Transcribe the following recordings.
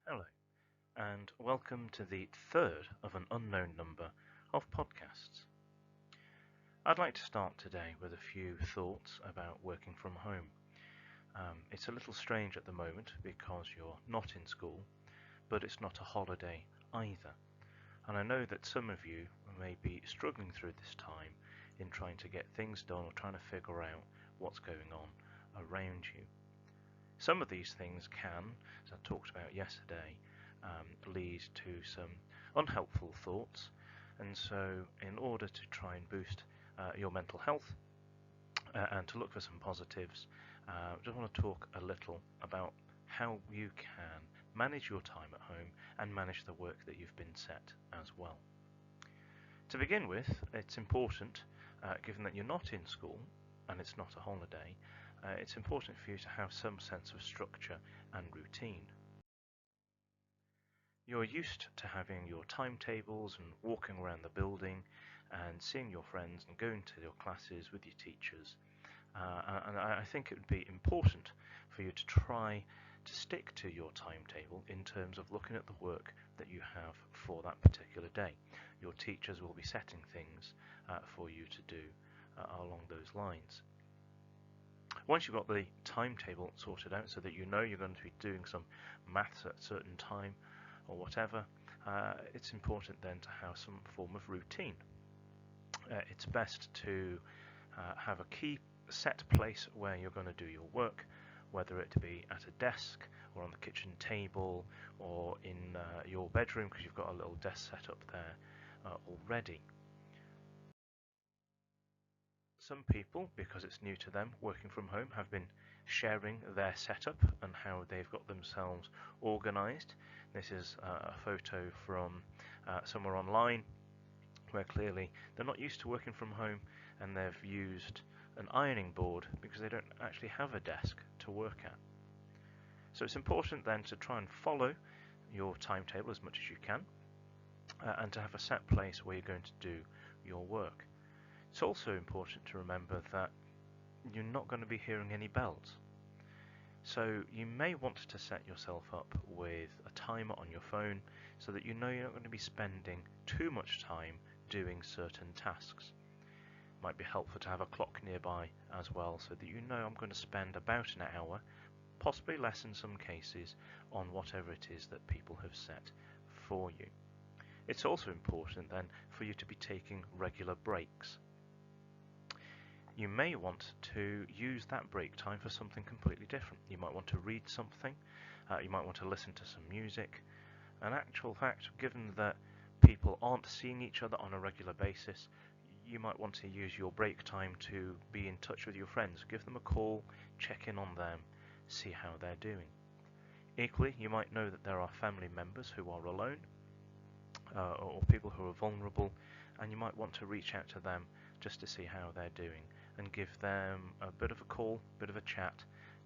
Hello, and welcome to the third of an unknown number of podcasts. I'd like to start today with a few thoughts about working from home. It's a little strange at the moment because you're not in school, but it's not a holiday either. And I know that some of you may be struggling through this time in trying to get things done or trying to figure out what's going on around you. Some of these things can, as I talked about yesterday, lead to some unhelpful thoughts. And so, in order to try and boost your mental health and to look for some positives, I just want to talk a little about how you can manage your time at home and manage the work that you've been set as well. To begin with, it's important, given that you're not in school and it's not a holiday, it's important for you to have some sense of structure and routine. You're used to having your timetables and walking around the building and seeing your friends and going to your classes with your teachers. And I think it would be important for you to try to stick to your timetable in terms of looking at the work that you have for that particular day. Your teachers will be setting things for you to do along those lines. Once you've got the timetable sorted out so that you know you're going to be doing some maths at a certain time or whatever, it's important then to have some form of routine. It's best to have a key set place where you're going to do your work, whether it be at a desk or on the kitchen table or in your bedroom because you've got a little desk set up there already. Some people, because it's new to them, working from home, have been sharing their setup and how they've got themselves organised. This is a photo from somewhere online where clearly they're not used to working from home and they've used an ironing board because they don't actually have a desk to work at. So it's important then to try and follow your timetable as much as you can and to have a set place where you're going to do your work. It's also important to remember that you're not going to be hearing any bells. So you may want to set yourself up with a timer on your phone so that you know you're not going to be spending too much time doing certain tasks. It might be helpful to have a clock nearby as well so that you know I'm going to spend about an hour, possibly less in some cases, on whatever it is that people have set for you. It's also important then for you to be taking regular breaks. You may want to use that break time for something completely different. You might want to read something, you might want to listen to some music. In actual fact, given that people aren't seeing each other on a regular basis, you might want to use your break time to be in touch with your friends. Give them a call, check in on them, see how they're doing. Equally, you might know that there are family members who are alone or people who are vulnerable, and you might want to reach out to them just to see how they're doing and give them a bit of a call, a bit of a chat,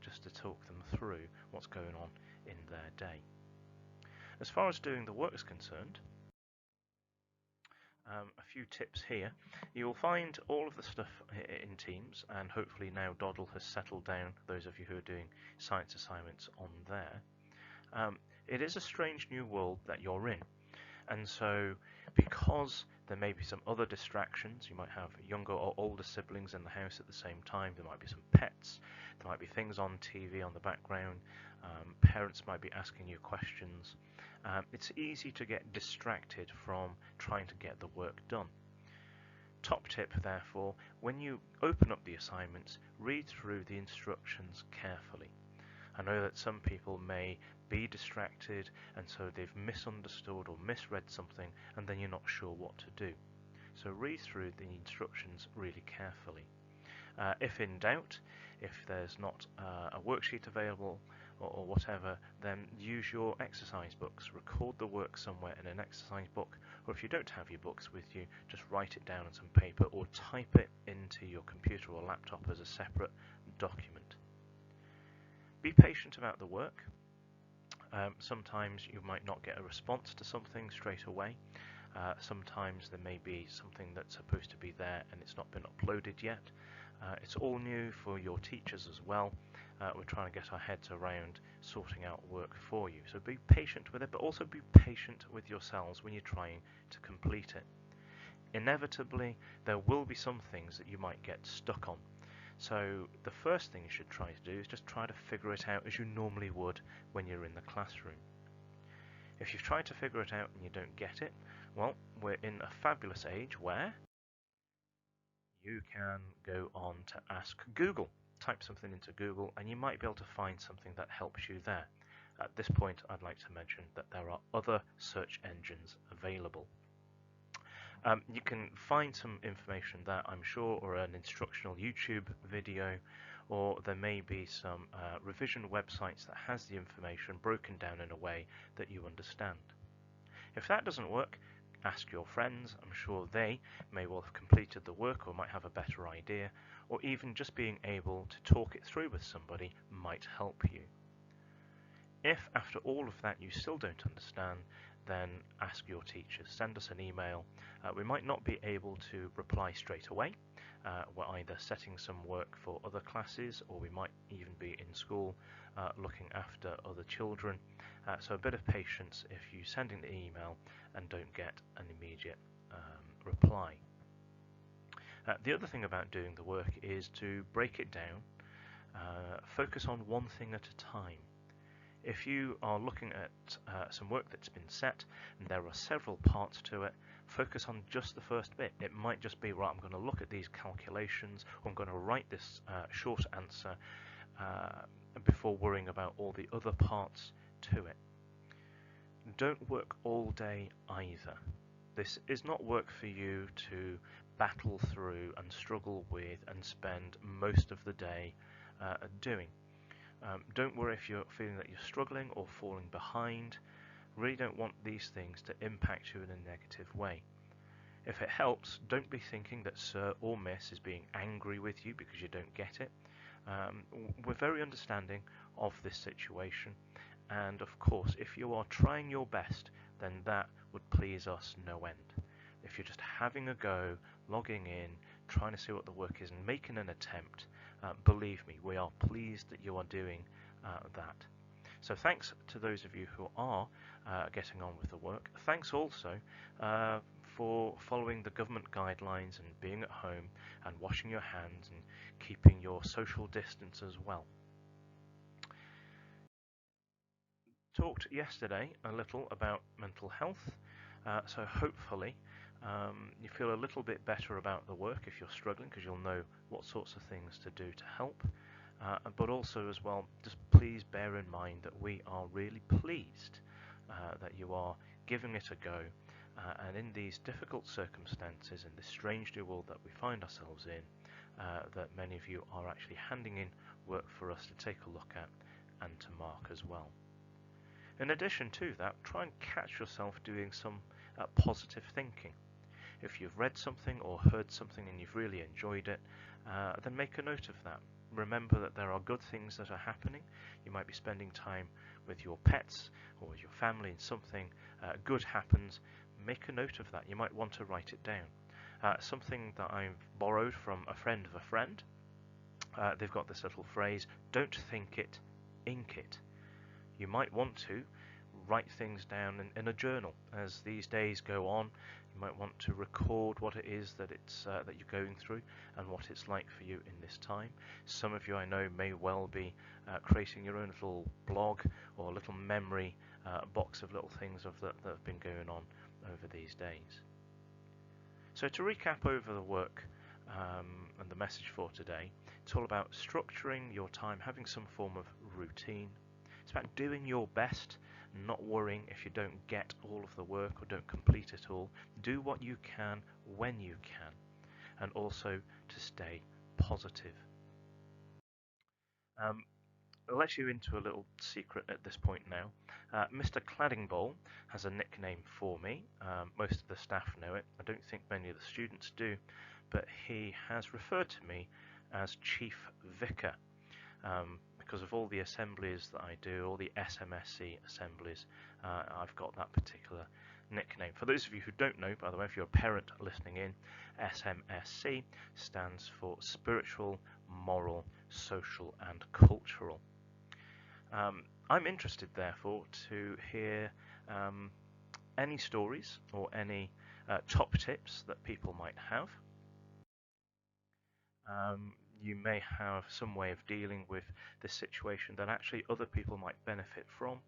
just to talk them through what's going on in their day. As far as doing the work is concerned, a few tips here. You'll find all of the stuff in Teams, and hopefully now Doddle has settled down, those of you who are doing science assignments on there. It is a strange new world that you're in. And so, because there may be some other distractions, you might have younger or older siblings in the house at the same time, there might be some pets, there might be things on TV on the background, parents might be asking you questions. It's easy to get distracted from trying to get the work done. Top tip, therefore, when you open up the assignments, read through the instructions carefully. I know that some people may be distracted and so they've misunderstood or misread something and then you're not sure what to do. So read through the instructions really carefully. If in doubt, if there's not a worksheet available or whatever, then use your exercise books. Record the work somewhere in an exercise book, or if you don't have your books with you, just write it down on some paper or type it into your computer or laptop as a separate document. Be patient about the work. Sometimes you might not get a response to something straight away. Sometimes there may be something that's supposed to be there and it's not been uploaded yet. It's all new for your teachers as well. We're trying to get our heads around sorting out work for you. So be patient with it, but also be patient with yourselves when you're trying to complete it. Inevitably, there will be some things that you might get stuck on. So the first thing you should try to do is just try to figure it out as you normally would when you're in the classroom. If you've tried to figure it out and you don't get it, well, we're in a fabulous age where you can go on to ask Google. Type something into Google and you might be able to find something that helps you there. At this point, I'd like to mention that there are other search engines available. You can find some information there, I'm sure, or an instructional YouTube video, or there may be some revision websites that has the information broken down in a way that you understand. If that doesn't work, ask your friends. I'm sure they may well have completed the work or might have a better idea, or even just being able to talk it through with somebody might help you. If after all of that you still don't understand, then ask your teachers. Send us an email. We might not be able to reply straight away. We're either setting some work for other classes, or we might even be in school looking after other children. So a bit of patience if you send in the email and don't get an immediate reply. The other thing about doing the work is to break it down, focus on one thing at a time. If you are looking at some work that's been set and there are several parts to it, focus on just the first bit. It might just be, right, I'm going to look at these calculations, or I'm going to write this short answer before worrying about all the other parts to it. Don't work all day either. This is not work for you to battle through and struggle with and spend most of the day doing. Don't worry if you're feeling that you're struggling or falling behind. Really don't want these things to impact you in a negative way. If it helps, don't be thinking that Sir or Miss is being angry with you because you don't get it. We're very understanding of this situation, and of course, if you are trying your best, then that would please us no end. If you're just having a go, logging in, trying to see what the work is and making an attempt, believe me, we are pleased that you are doing that. So thanks to those of you who are getting on with the work. Thanks also for following the government guidelines and being at home and washing your hands and keeping your social distance as well. Talked yesterday a little about mental health, so hopefully you feel a little bit better about the work if you're struggling, because you'll know what sorts of things to do to help. But also as well, just please bear in mind that we are really pleased that you are giving it a go, and in these difficult circumstances, in this strange new world that we find ourselves in, that many of you are actually handing in work for us to take a look at and to mark as well. In addition to that, try and catch yourself doing some positive thinking. If you've read something or heard something and you've really enjoyed it, then make a note of that. Remember that there are good things that are happening. You might be spending time with your pets or with your family and something good happens. Make a note of that. You might want to write it down. Something that I've borrowed from a friend of a friend. They've got this little phrase, don't think it, ink it. You might want to write things down in a journal. As these days go on, you might want to record what it is that that you're going through and what it's like for you in this time. Some of you I know may well be creating your own little blog or a little memory box of little things that have been going on over these days. So to recap over the work and the message for today, it's all about structuring your time, having some form of routine. It's about doing your best, not worrying if you don't get all of the work or don't complete it all. Do what you can when you can, and also to stay positive. I'll let you into a little secret at this point now. Mr. Claddingbowl has a nickname for me. Most of the staff know it. I don't think many of the students do, but he has referred to me as Chief Vicar. Because of all the assemblies that I do, all the SMSC assemblies, I've got that particular nickname. For those of you who don't know, by the way, if you're a parent listening in, SMSC stands for Spiritual, Moral, Social and Cultural. I'm interested, therefore, to hear any stories or any top tips that people might have. You may have some way of dealing with this situation that actually other people might benefit from,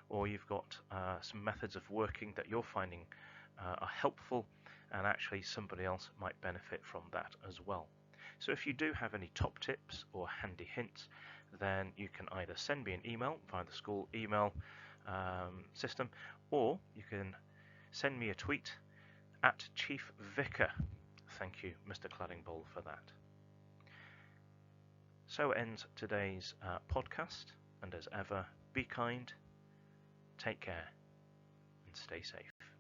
or you've got some methods of working that you're finding are helpful and actually somebody else might benefit from that as well. So if you do have any top tips or handy hints, then you can either send me an email via the school email system, or you can send me a tweet at Chief Vicar. Thank you, Mr. Claddingbowl, for that. So ends today's podcast, and as ever, be kind, take care, and stay safe.